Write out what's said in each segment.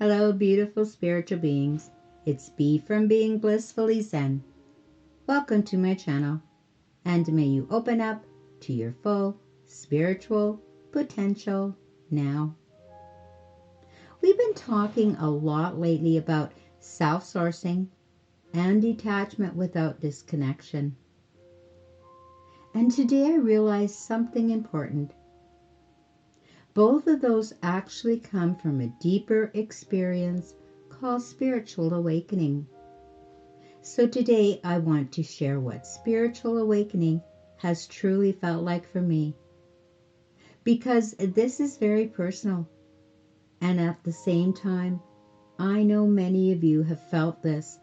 Hello, beautiful spiritual beings. It's B from Being Blissfully Zen. Welcome to my channel, and may you open up to your full spiritual potential now. We've been talking a lot lately about self-sourcing and detachment without disconnection. And today I realized something important. Both of those actually come from a deeper experience called spiritual awakening. So today I want to share what spiritual awakening has truly felt like for me. Because this is very personal. And at the same time, I know many of you have felt this,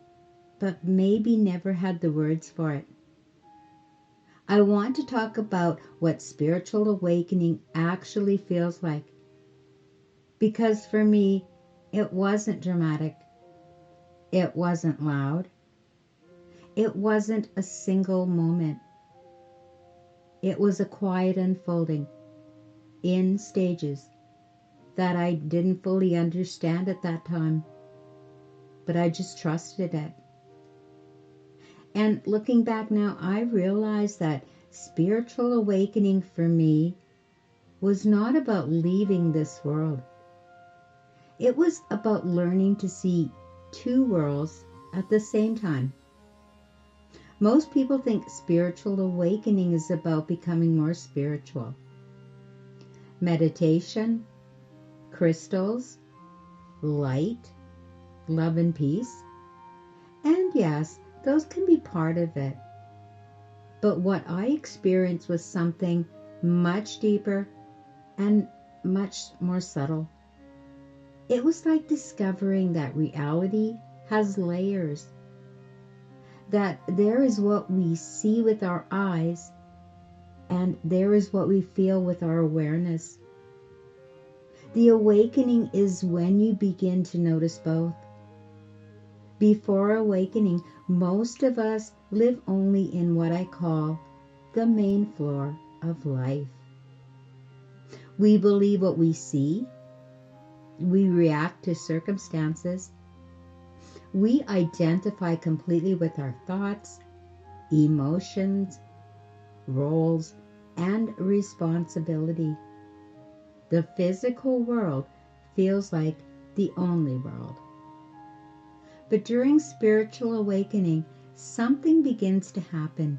but maybe never had the words for it. I want to talk about what spiritual awakening actually feels like. Because for me, it wasn't dramatic. It wasn't loud. It wasn't a single moment. It was a quiet unfolding in stages that I didn't fully understand at that time, but I just trusted it. And looking back now, I realized that spiritual awakening for me was not about leaving this world. It was about learning to see two worlds at the same time. Most people think spiritual awakening is about becoming more spiritual. Meditation, crystals, light, love and peace. And yes, those can be part of it. But what I experienced was something much deeper and much more subtle. It was like discovering that reality has layers. That there is what we see with our eyes, and there is what we feel with our awareness. The awakening is when you begin to notice both. Before awakening, most of us live only in what I call the main floor of life. We believe what we see. We react to circumstances. We identify completely with our thoughts, emotions, roles, and responsibility. The physical world feels like the only world. But during spiritual awakening, something begins to happen.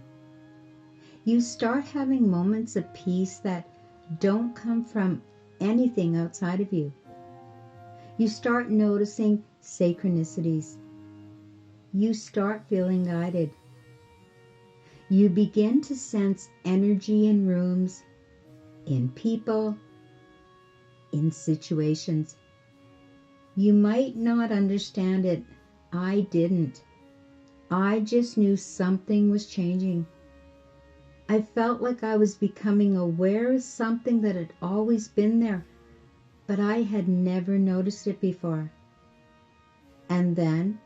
You start having moments of peace that don't come from anything outside of you. You start noticing synchronicities. You start feeling guided. You begin to sense energy in rooms, in people, in situations. You might not understand it. I didn't. I just knew something was changing. I felt like I was becoming aware of something that had always been there, but I had never noticed it before. And then,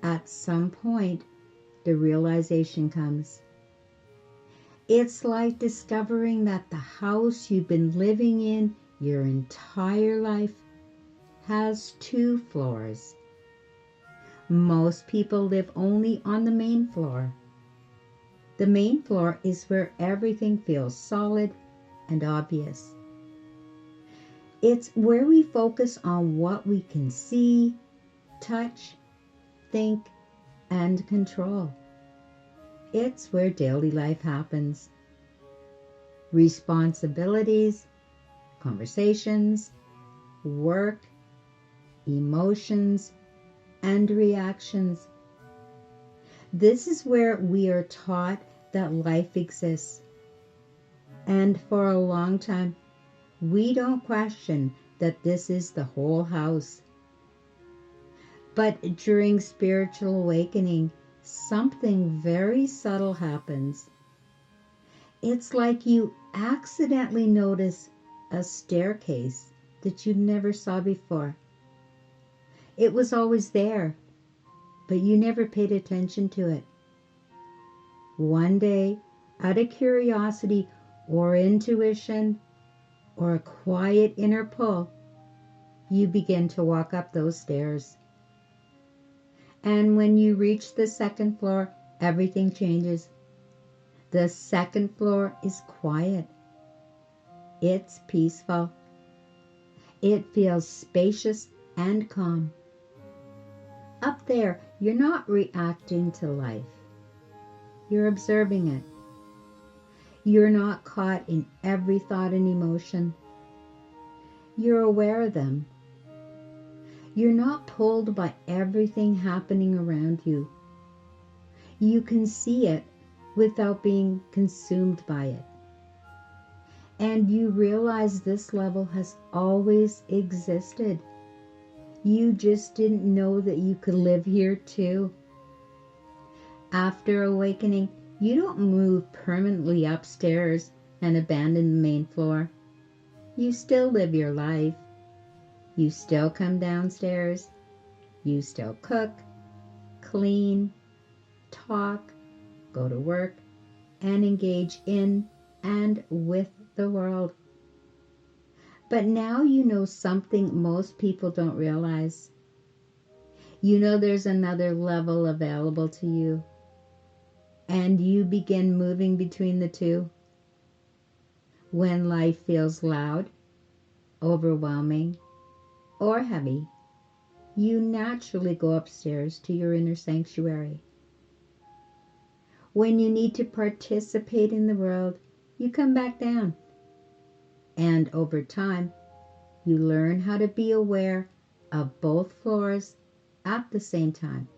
at some point, the realization comes. It's like discovering that the house you've been living in your entire life has two floors. Most people live only on the main floor. The main floor is where everything feels solid and obvious. It's where we focus on what we can see, touch, think, and control. It's where daily life happens. Responsibilities, conversations, work, emotions, and reactions. This is where we are taught that life exists. And for a long time, we don't question that this is the whole house. But during spiritual awakening, something very subtle happens. It's like you accidentally notice a staircase that you never saw before. It was always there, but you never paid attention to it. One day, out of curiosity or intuition or a quiet inner pull, you begin to walk up those stairs. And when you reach the second floor, everything changes. The second floor is quiet. It's peaceful. It feels spacious and calm. Up there, you're not reacting to life. You're observing it. You're not caught in every thought and emotion. You're aware of them. You're not pulled by everything happening around you. You can see it without being consumed by it. And you realize this level has always existed. You just didn't know that you could live here too. After awakening, you don't move permanently upstairs and abandon the main floor. You still live your life. You still come downstairs. You still cook, clean, talk, go to work, and engage in and with the world. But now you know something most people don't realize. You know there's another level available to you, and you begin moving between the two. When life feels loud, overwhelming, or heavy, you naturally go upstairs to your inner sanctuary. When you need to participate in the world, you come back down. And over time, you learn how to be aware of both floors at the same time.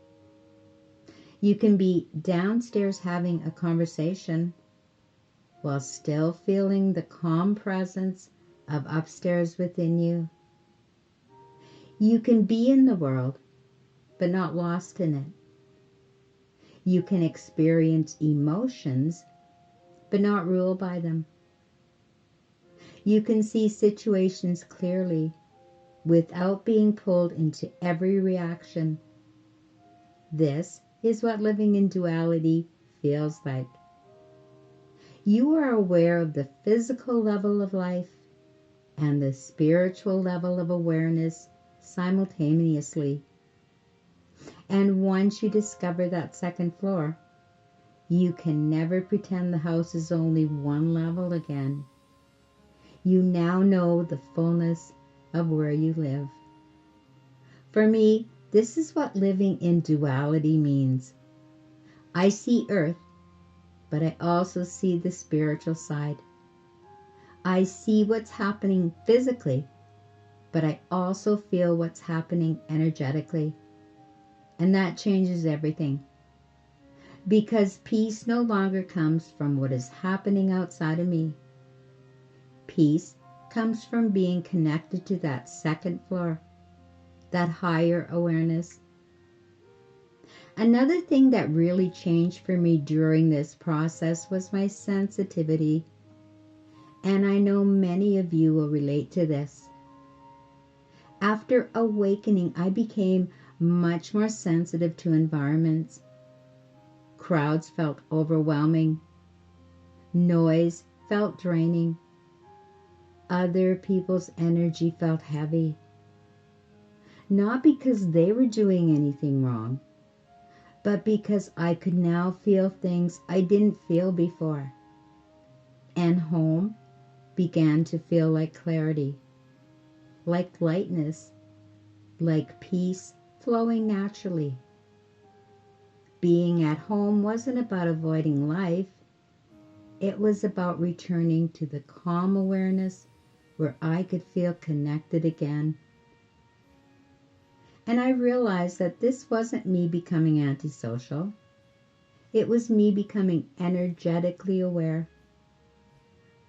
You can be downstairs having a conversation while still feeling the calm presence of upstairs within you. You can be in the world, but not lost in it. You can experience emotions, but not ruled by them. You can see situations clearly without being pulled into every reaction. This is what living in duality feels like. You are aware of the physical level of life and the spiritual level of awareness simultaneously. And once you discover that second floor, you can never pretend the house is only one level again. You now know the fullness of where you live. For me, this is what living in duality means. I see earth, but I also see the spiritual side. I see what's happening physically, but I also feel what's happening energetically. And that changes everything. Because peace no longer comes from what is happening outside of me. Peace comes from being connected to that second floor, that higher awareness. Another thing that really changed for me during this process was my sensitivity. And I know many of you will relate to this. After awakening, I became much more sensitive to environments. Crowds felt overwhelming. Noise felt draining. Other people's energy felt heavy. Not because they were doing anything wrong, but because I could now feel things I didn't feel before. And home began to feel like clarity, like lightness, like peace flowing naturally. Being at home wasn't about avoiding life. It was about returning to the calm awareness where I could feel connected again. And I realized that this wasn't me becoming antisocial. It was me becoming energetically aware.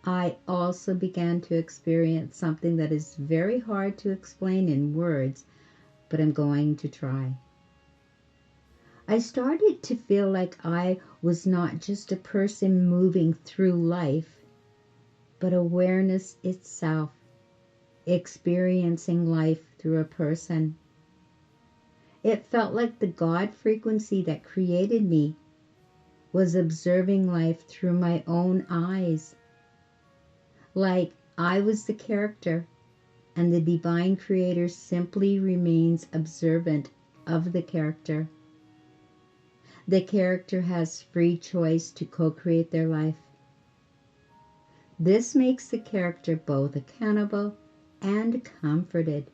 I also began to experience something that is very hard to explain in words, but I'm going to try. I started to feel like I was not just a person moving through life, but awareness itself, experiencing life through a person. It felt like the God frequency that created me was observing life through my own eyes. Like I was the character and the divine creator simply remains observant of the character. The character has free choice to co-create their life. This makes the character both accountable and comforted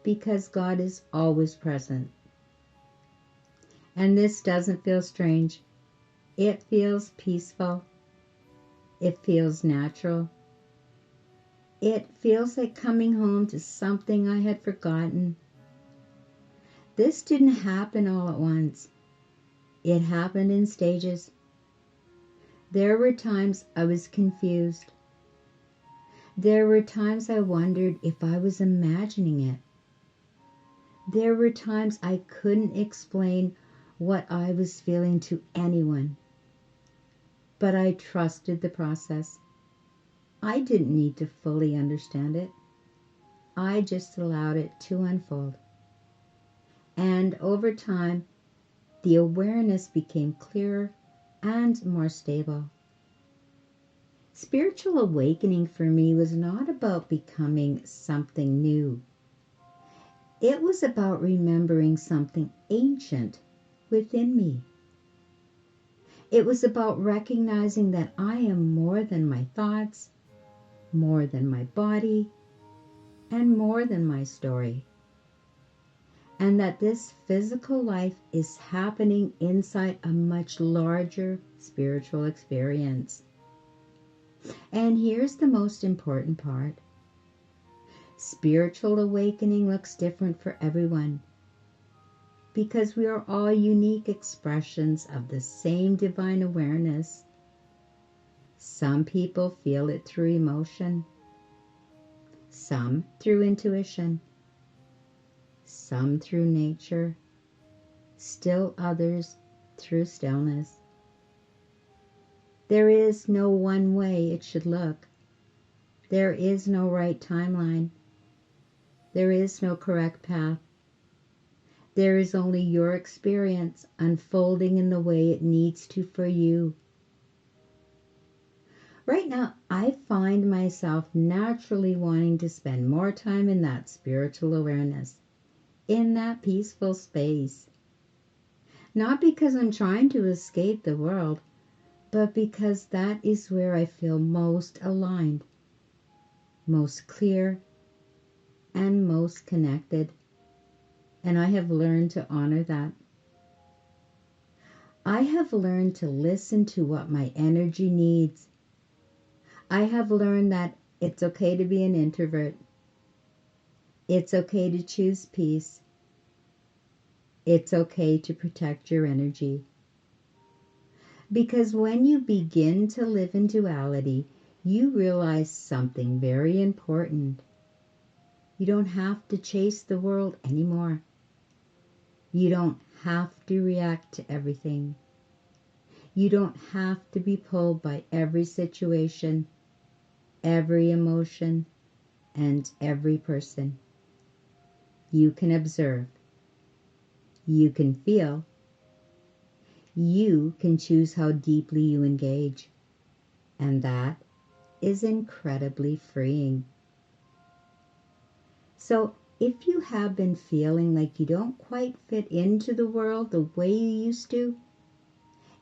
because God is always present. And this doesn't feel strange. It feels peaceful. It feels natural. It feels like coming home to something I had forgotten. This didn't happen all at once. It happened in stages. There were times I was confused. There were times I wondered if I was imagining it. There were times I couldn't explain what I was feeling to anyone. But I trusted the process. I didn't need to fully understand it. I just allowed it to unfold. And over time, the awareness became clearer and more stable. Spiritual awakening for me was not about becoming something new. It was about remembering something ancient within me. It was about recognizing that I am more than my thoughts, more than my body, and more than my story. And that this physical life is happening inside a much larger spiritual experience. And here's the most important part. Spiritual awakening looks different for everyone because we are all unique expressions of the same divine awareness. Some people feel it through emotion, some through intuition, some through nature, still others through stillness. There is no one way it should look. There is no right timeline. There is no correct path. There is only your experience unfolding in the way it needs to for you. Right now, I find myself naturally wanting to spend more time in that spiritual awareness, in that peaceful space. Not because I'm trying to escape the world, but because that is where I feel most aligned, most clear, and most connected. And I have learned to honor that. I have learned to listen to what my energy needs. I have learned that it's okay to be an introvert. It's okay to choose peace. It's okay to protect your energy. Because when you begin to live in duality, you realize something very important. You don't have to chase the world anymore. You don't have to react to everything. You don't have to be pulled by every situation, every emotion, and every person. You can observe. You can feel. You can choose how deeply you engage. And that is incredibly freeing. So if you have been feeling like you don't quite fit into the world the way you used to,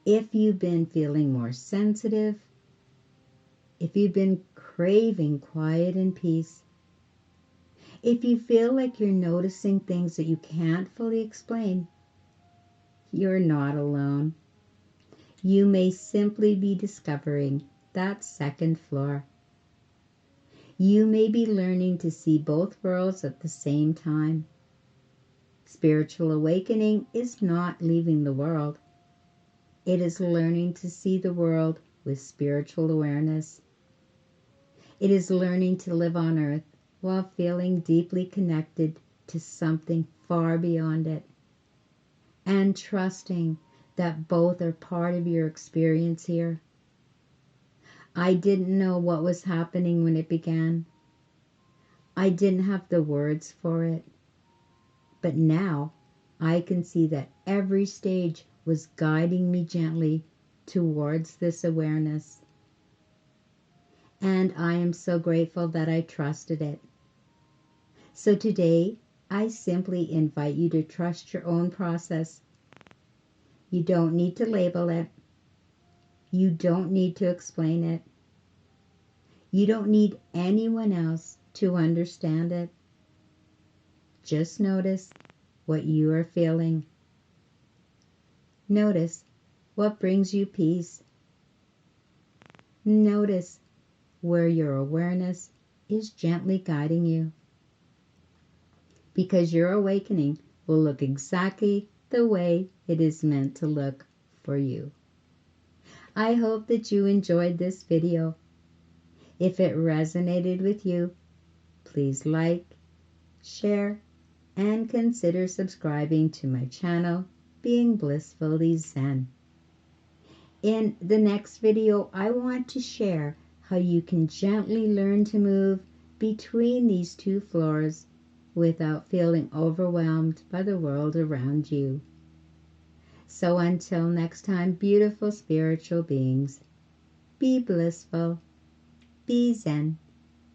if you've been feeling more sensitive, if you've been craving quiet and peace, if you feel like you're noticing things that you can't fully explain, you're not alone. You may simply be discovering that second floor. You may be learning to see both worlds at the same time. Spiritual awakening is not leaving the world. It is learning to see the world with spiritual awareness. It is learning to live on earth while feeling deeply connected to something far beyond it, and trusting that both are part of your experience here. I didn't know what was happening when it began. I didn't have the words for it. But now I can see that every stage was guiding me gently towards this awareness. And I am so grateful that I trusted it. So today, I simply invite you to trust your own process. You don't need to label it. You don't need to explain it. You don't need anyone else to understand it. Just notice what you are feeling. Notice what brings you peace. Notice where your awareness is gently guiding you. Because your awakening will look exactly the way it is meant to look for you. I hope that you enjoyed this video. If it resonated with you, please like, share, and consider subscribing to my channel, Being Blissfully Zen. In the next video, I want to share how you can gently learn to move between these two floors without feeling overwhelmed by the world around you. So until next time, beautiful spiritual beings, be blissful, be Zen,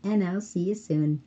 and I'll see you soon.